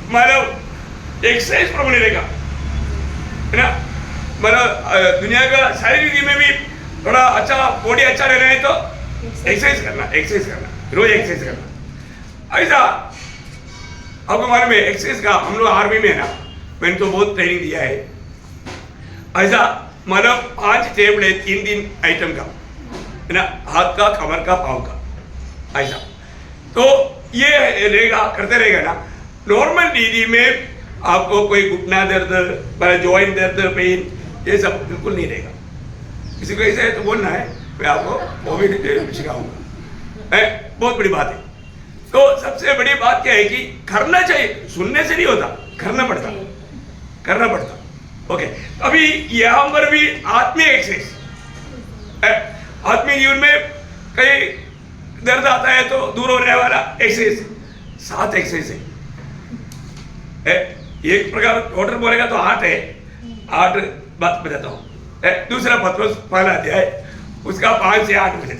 मतलब एक्सरसाइज प्रभु ने देखा है ना। मतलब दुनिया का शारीरिक में भी थोड़ा अच्छा बॉडी अच्छा रहना है तो एक्सरसाइज करना, एक्सरसाइज करना, रोज एक्सरसाइज करना। ऐसा आपको मालूम है एक्सरसाइज का, हम लोग आर्मी में है ना, मैंने तो बहुत ट्रेनिंग दिया है। ऐसा मतलब 5 टेबल है 3 आइटम का है ना, हाथ का, कमर का, पाँव का, ऐसा तो ये रहेगा, करते रहेगा ना। नॉर्मल दीदी में आपको कोई घुटना दर्द, जॉइंट दर्द, पेन, ये सब बिल्कुल नहीं रहेगा। किसी को ऐसा है तो बोलना है, मैं आपको वो भी सिखाऊंगा। बहुत बड़ी बात है। तो सबसे बड़ी बात क्या है कि करना चाहिए, सुनने से नहीं होता, करना पड़ता, करना पड़ता। ओके, अभी यहाँ पर भी आत्मीय एक्सरसाइज, आत्मीय जीवन में कई दर्द आता है तो दूर होने वाला एक्सरसाइज, 7 एक्सरसाइज है। एक प्रकार डॉक्टर बोलेगा तो 8 है, 8 बात बताता हूँ। दूसरा पत्रोस पहला अध्याय उसका 5 से 8 बजे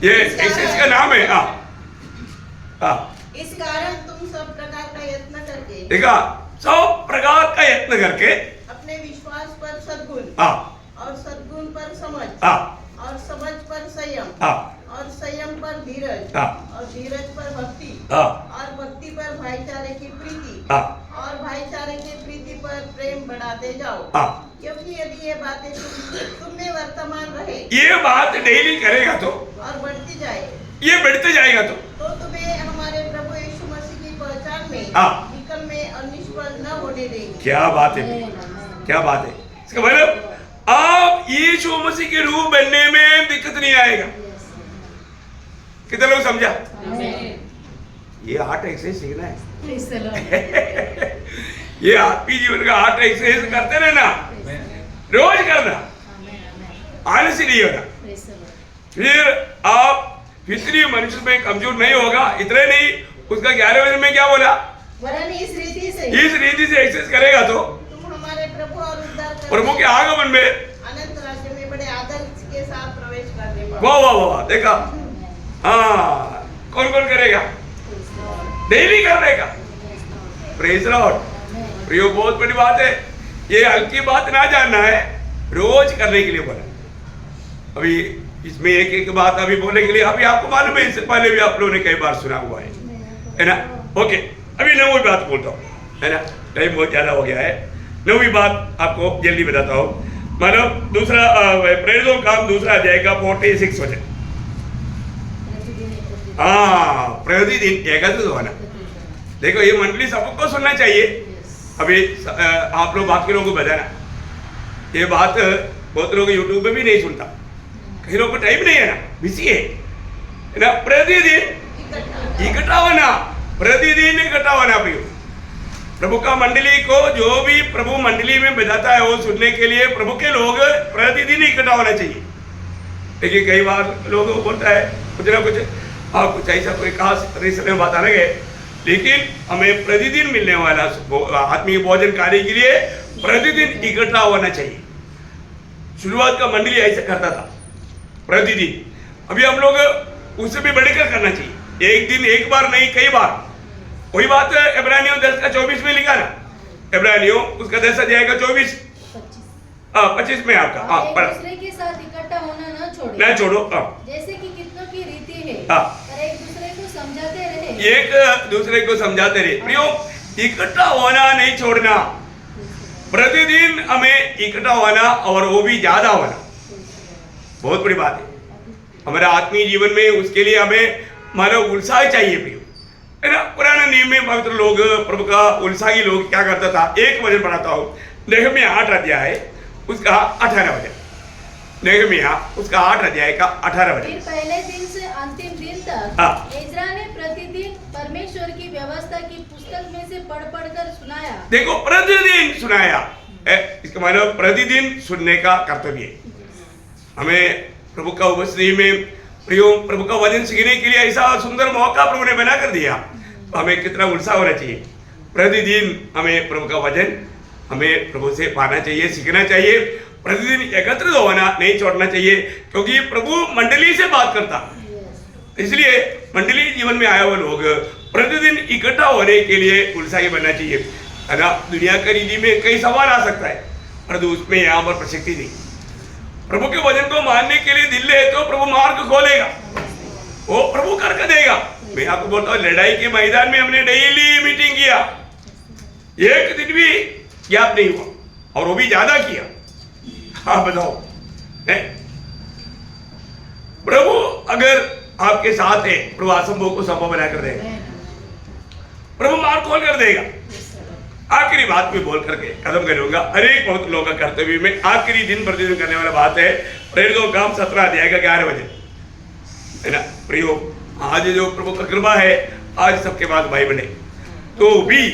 ये एक्सरसाइज का नाम है। इस कारण तुम सब प्रकार का यत्न करके, देखा, सब प्रकार का यत्न करके अपने विश्वास पर सद्गुण, और सद्गुण पर समझ, और समझ पर संयम, और संयम पर धीरज, और धीरज पर भक्ति, और भक्ति पर भाईचारे की प्रीति, और भाईचारे की प्रीति पर प्रेम बढ़ाते जाओ। क्योंकि यदि ये बातें तुम में वर्तमान रहे, ये बात डेली करेगा तो, और बढ़ती जाए, ये बढ़ते जाएगा तो तुम्हें हमारे प्रभु यीशु मसीह की पहचान में निकल में और निष्फल न होने देंगे। क्या बात है, क्या बात है। इसका मतलब आप यीशु मसीह के रूप बनने में दिक्कत नहीं आएगा। कितने लोग समझा? ये 8 एक्सरसाइज सीखना है। ये आत्मीय जीवन का 8 एक्सरसाइज करते रहना, रोज करना, आलस ही नहीं होना। फिर आप फितरी मनुष्य में कमजोर नहीं होगा। इतने नहीं, उसका 11वें में क्या बोला, इस रीति से एक्सरसाइज करेगा तो तुम हमारे प्रभु और उद्धारकर्ता प्रभु के आगमन में अनंत राज्य में बड़े आदर के साथ प्रवेश करने पाओगे। वाह वाह वाह, देखा। हाँ, कौन कौन करेगा? डेली करने का। Praise Lord. प्रियो, बहुत बड़ी बात है। ये हल्की बात ना जानना है, रोज करने के लिए बोला। अभी इसमें एक बात अभी बोलने के लिए, अभी आपको मालूम है, इससे पहले भी आप लोगों ने कई बार सुना हुआ है ना। ओके, अभी मैं वो बात बोलता हूँ, है ना। टाइम बहुत ज़्यादा हो गया है। 9वीं बात आपको जल्दी बताता हूँ। मानो दूसरा प्रेरितों का काम दूसरा अध्याय का 46 वचन। हाँ, प्रतिदिन एकत्रित होना। देखो ये मंडली सबको सुनना चाहिए। अभी आप लोग बाकी लोगों को बताना, ये बात बहुत लोग यूट्यूब पे भी नहीं सुनता, कई लोगों को टाइम नहीं है ना, बिजी है ना। प्रतिदिन इकट्ठा होना, प्रतिदिन इकट्ठा होना प्रियो। प्रभु का मंडली को जो भी प्रभु मंडली में बजाता है वो सुनने के लिए प्रभु के लोग प्रतिदिन इकट्ठा होना चाहिए। देखिए कई बार लोग बोलता है कुछ ना कुछ, कुछ ऐसा कोई खास रीजन में बात अलग है, लेकिन हमें प्रतिदिन मिलने वाला आत्मीय भोजन कार्य के लिए प्रतिदिन इकट्ठा होना चाहिए। शुरुआत का मंडली ऐसा करता था प्रतिदिन, अभी हम लोग उससे भी बढ़कर करना चाहिए। एक दिन एक बार नहीं, कई बार। वही बात इब्रानियों 10 का 24 में लिखा ना, इब्रानियों उसका 10 अध्याय का 25 में आपका दूसरे के साथ इकट्ठा होना न छोड़ो। जैसे कि कितनों की रीति है, पर एक दूसरे को समझाते रहे। एक दूसरे को समझाते रहे प्रियो, इकट्ठा होना नहीं छोड़ना। प्रतिदिन हमें इकट्ठा होना, और वो भी ज्यादा होना, बहुत बड़ी बात है हमारे आत्मीय जीवन में। उसके लिए हमें मानो उत्साह चाहिए प्रियो, है ना। पुराने नियम में पवित्र लोग, प्रभु का उत्साही लोग क्या करता था, एक वचन पढ़ाता हूँ, नेहमिया 8 अध्याय उसका 18 वचन। नेहमिया उसका 8 अध्याय का 18 वचन। फिर पहले दिन से अंतिम दिन तक इज़रा ने प्रतिदिन परमेश्वर की व्यवस्था की पुस्तक में से पढ़ कर सुनाया। देखो प्रतिदिन सुनाया, इसका मतलब प्रतिदिन सुनने का कर्तव्य है हमें। प्रभु का उपस्थिति में प्रियो प्रभु का वचन सीखने के लिए ऐसा सुंदर मौका प्रभु ने बना कर दिया, तो हमें कितना उत्साह होना चाहिए। प्रतिदिन हमें प्रभु का वचन हमें प्रभु से पाना चाहिए, सीखना चाहिए। प्रतिदिन एकत्रित होना नहीं छोड़ना चाहिए, क्योंकि प्रभु मंडली से बात करता, इसलिए मंडली जीवन में आए हुए लोग प्रतिदिन इकट्ठा होने के लिए उत्साही बनना चाहिए, है ना। दुनिया की रीति में कई सवाल आ सकता है, परंतु उसमें यहाँ पर प्रसक्ति नहीं। प्रभु के वचन को मानने के लिए दिल है तो प्रभु मार्ग खोलेगा, वो प्रभु करके देगा। मैं आपको बोलता हूँ, लड़ाई के मैदान में हमने डेली मीटिंग किया, एक दिन भी गैप नहीं हुआ, और वो भी ज्यादा किया। हाँ बताओ, प्रभु अगर आपके साथ है, प्रभु असंभव को संभव बना कर देगा, प्रभु मार्ग खोल कर देगा। आखिरी बात भी बोल करके खत्म करूंगा। हर एक बहुत लोगों का कर्तव्य में आखिरी दिन प्रतिदिन करने वाला बात है प्रेरितों का काम 17 अध्याय का 11 वचन, है ना। प्रियो आज जो प्रभु का कृपा है, आज सबके पास बाइबल है, तो भी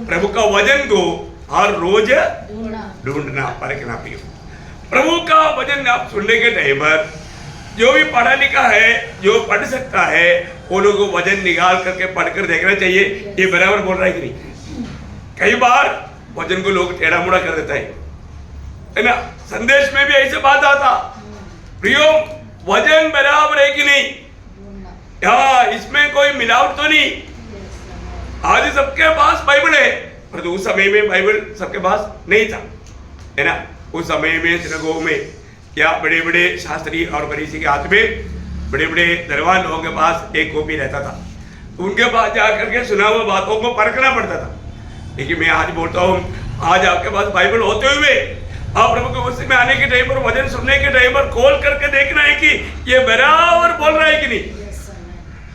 प्रभु का वचन को हर रोज ढूंढना, परखना। प्रियो प्रभु का वचन आप सुनने के टाइम पर जो भी पढ़ा लिखा है, जो पढ़ सकता है, वो लोगों को वचन निकाल करके पढ़कर देखना चाहिए, ये बराबर बोल रहा है कि नहीं। कई बार वचन को लोग टेढ़ा मुड़ा कर देता है ना। संदेश में भी ऐसे बात आता, प्रियो वचन बराबर है कि नहीं, हाँ इसमें कोई मिलावट तो नहीं। आज सबके पास बाइबल है, पर उस समय में बाइबल सबके पास नहीं था, है ना। उस समय में सिनगोग में क्या बड़े बड़े शास्त्री और फरीसी के हाथ में, बड़े बड़े दरबार लोगों के पास एक कॉपी रहता था, तो उनके पास जाकर के सुना हुआ बातों को परखना पड़ता था। लेकिन मैं आज बोलता हूँ, आज आपके पास बाइबल होते हुए आप प्रभु के उपस्थिति में आने के टाइम पर, वचन सुनने के टाइम पर खोल करके देखना है कि ये बराबर बोल रहा है कि नहीं,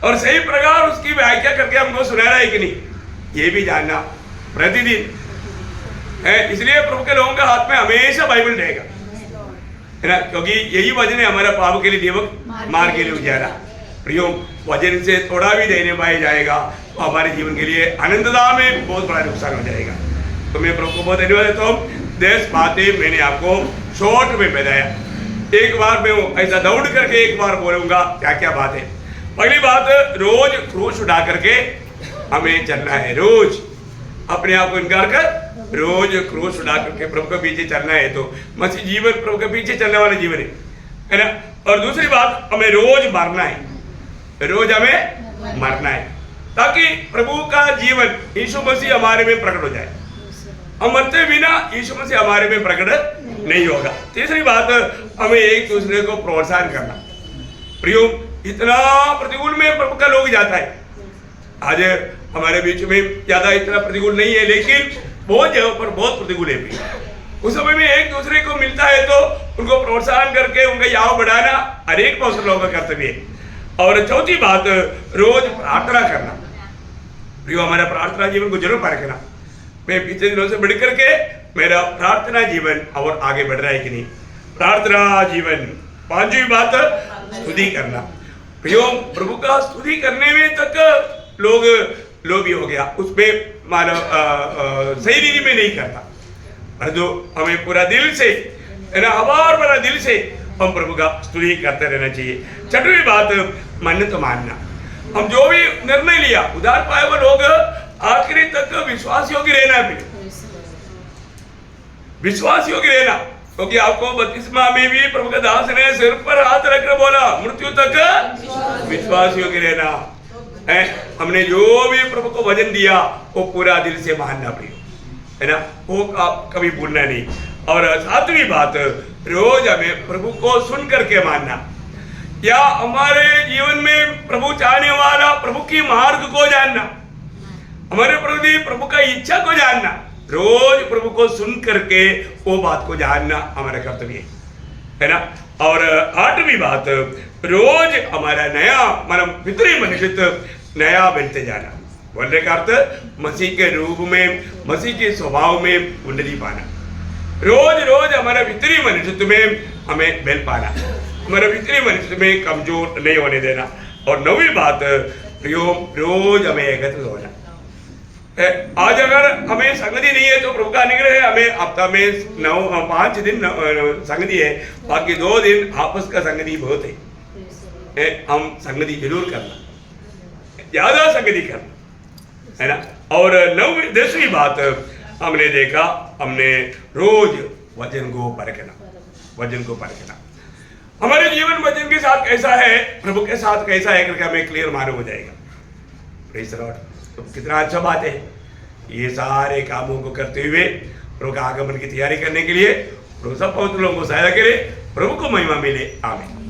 और सही प्रकार उसकी व्याख्या करके हमको सुना रहा है कि नहीं, ये भी जानना प्रतिदिन है। इसलिए प्रभु के लोगों के हाथ में हमेशा बाइबल रहेगा, है ना, क्योंकि यही वचन है हमारा पाप के लिए दीपक, मार्ग के लिए उजाला। प्रियो वचन से थोड़ा भी देने पाया जाएगा तो हमारे जीवन के लिए अनंतता में बहुत बड़ा नुकसान हो जाएगा। तो मैं प्रभु को बहुत धन्यवाद देता हूँ। 10 बातें मैंने आपको शॉर्ट में बताया, एक बार मैं ऐसा दौड़ करके एक बार बोलूंगा क्या क्या बात है। पहली बात, रोज क्रूस उठा करके हमें चलना है, रोज अपने आप को इनकार कर रोज क्रूस उठा करके प्रभु के पीछे चलना है। तो मसीह जीवन प्रभु के पीछे चलने वाला जीवन है ना। और दूसरी बात, हमें रोज मरना है, रोज हमें मरना है, ताकि प्रभु का जीवन यीशु मसीह हमारे में प्रकट हो जाए। हम मरते बिना यीशु मसीह हमारे में प्रकट नहीं होगा। तीसरी बात, हमें एक दूसरे को प्रोत्साहन करना। प्रियो इतना प्रतिकूल में प्रभु का लोग जाता है, आज हमारे बीच में ज्यादा इतना प्रतिकूल नहीं है, लेकिन बहुत जगह पर बहुत प्रतिकूल है भी। उस समय में एक दूसरे को मिलता है तो उनको प्रोत्साहन करके उनका याव बढ़ाना हर एक लोगों का कर्तव्य है। और चौथी बात, रोज प्रार्थना करना। प्रियो, हमारा प्रार्थना जीवन को जरूर परखना। मैं पिछले दिनों से बढ़ करके मेरा प्रार्थना जीवन और आगे बढ़ रहा है कि नहीं। प्रार्थना जीवन। पांचवी बात, स्तुति करना। प्रियो, प्रभु का स्तुति करने में तक लोग लोभी हो गया, उसमें मानव सही रीति में नहीं करता। पर जो हमें पूरा दिल से, है ना, हमार भरा दिल से हम प्रभु का स्तुति करते रहना चाहिए। छठवीं बात, मन्नत मानना। हम जो भी निर्णय लिया, उधार पाए हुए लोग आखिरी तक विश्वास योग्य रहना भी, विश्वास योग्य रहना। क्योंकि आपको बपतिस्मा में भी प्रभु का दास ने सिर पर हाथ रखकर बोला, मृत्यु तक विश्वास योग्य रहना है। हमने जो भी प्रभु को वचन दिया वो पूरा दिल से मानना प्रिय, है ना, वो कभी भूलना नहीं। और सातवीं बात, रोज हमें प्रभु को सुन करके मानना, या हमारे जीवन में प्रभु चाहने वाला प्रभु की मार्ग को जानना, हमारे प्रति प्रभु का इच्छा को जानना। रोज प्रभु को सुन करके वो बात को जानना हमारा कर्तव्य है ना। और आठवीं बात, रोज हमारा नया मतलब पितरी मनुष्यत्व नया बनते जाना। बोलने का अर्थ मसीह के रूप में, मसीह के स्वभाव में उन्नति पाना। रोज रोज हमारा भीतरी मनुष्यत्व में हमें बल पाना, हमारा भीतरी मनुष्यत्व में कमजोर नहीं होने देना। और नौवीं बात, रोज हमें एकत्रित होना। आज अगर हमें संगति नहीं है तो प्रभु का अनुग्रह है, हमें हफ्ता में 5 दिन संगति है, बाकी 2 दिन आपस का संगति बहुत है। हम संगति जरूर करना, ज्यादा संगति करना, है ना। और 10वीं बात हमने देखा, हमने रोज वचन को परखना, वचन को परखना। हमारे जीवन वचन के साथ कैसा है, प्रभु के साथ कैसा है करके हमें क्लियर मालूम हो जाएगा। Praise the Lord. तो कितना अच्छा बात है। ये सारे कामों को करते हुए प्रभु का आगमन की तैयारी करने के लिए प्रभु सब पवित्र लोगों को सहायता करे। प्रभु को महिमा मिले। आमीन।